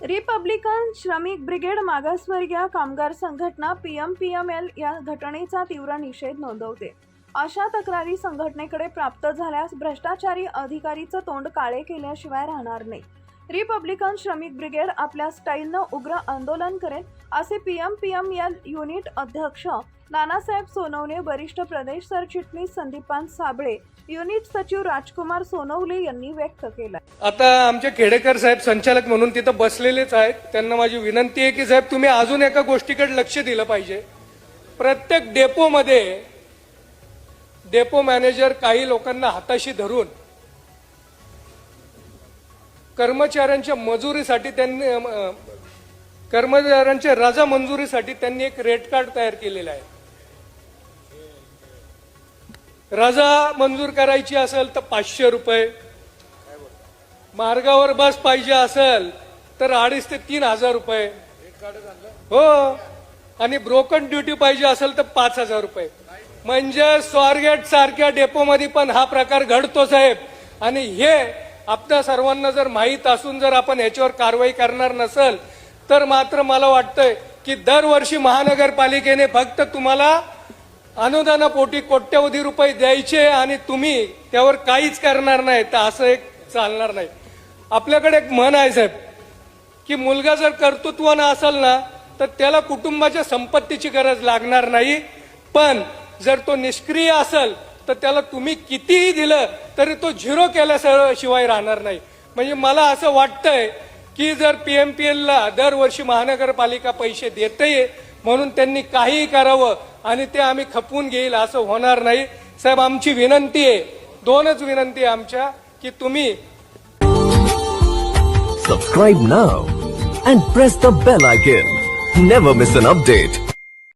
Republican श्रमिक brigade मागासवर्गीय कामगार संघटना PMPML या घटनेचा तीव्र निषेध नोंदवते। अशा तक्रारी संघटनेकडे प्राप्त झाल्यास भ्रष्टाचारी अधिकारीचं तोंड काळे केल्याशिवाय राहणार नाही। रिपब्लिकन श्रमिक ब्रिगेड आपल्या स्टाईलनं उग्र आंदोलन करेल असे PMPML युनिट अध्यक्ष नानासाहेब सोनवणे, वरिष्ठ प्रदेश सरचिटणीस संदीपान साबळे, युनिट सचिव राजकुमार सोनवणे यांनी व्यक्त केला। आता आमचे खेडेकर साहेब संचालक म्हणून तिथं बसलेलेच आहेत। त्यांना माझी विनंती आहे की साहेब तुम्ही अजून एका गोष्टीकडे लक्ष दिलं पाहिजे। प्रत्येक डेपोमध्ये डेपो मॅनेजर काही लोकांना हाताशी धरून कर्मचाऱ्यांच्या मजुरीसाठी त्यांनी कर्मचाऱ्यांच्या रजा मंजुरीसाठी त्यांनी एक रेट कार्ड तयार केलेलं आहे। रजा मंजूर करायची असेल तर 500 रुपये, मार्गावर बस पाहिजे असेल तर 2,500 ते 3,000 रुपये, हो, आणि ब्रोकन ड्युटी पाहिजे असेल तर 5,000 रुपये। म्हणजे स्वारगेट सारख्या डेपोमध्ये पण हा प्रकार घडतो साहेब। आणि हे आपल्या सर्वांना जर माहीत असून जर आपण याच्यावर कारवाई करणार नसेल तर मात्र मला वाटतंय की दरवर्षी महानगरपालिकेने फक्त तुम्हाला अनुदानापोटी कोट्यवधी रुपये द्यायचे आणि तुम्ही त्यावर काहीच करणार नाही, तर असं एक चालणार नाही। आपल्याकडे एक म्हण आहे साहेब की मुलगा जर कर्तृत्वानं असेल ना तर त्याला कुटुंबाच्या संपत्तीची गरज लागणार नाही, पण जर तो निष्क्रिय असेल तर त्याला तुम्ही कितीही दिलं तरी तो झिरो केल्याशिवाय राहणार नाही। म्हणजे मला असं वाटतंय की जर PMPL ला दरवर्षी महानगरपालिका पैसे देते म्हणून त्यांनी काहीही करावं आणि ते आम्ही खपवून घेईल असं होणार नाही साहेब। आमची विनंती आहे, दोनच विनंती आहे आमच्या की तुम्ही Subscribe now and press the bell icon. Never miss an update.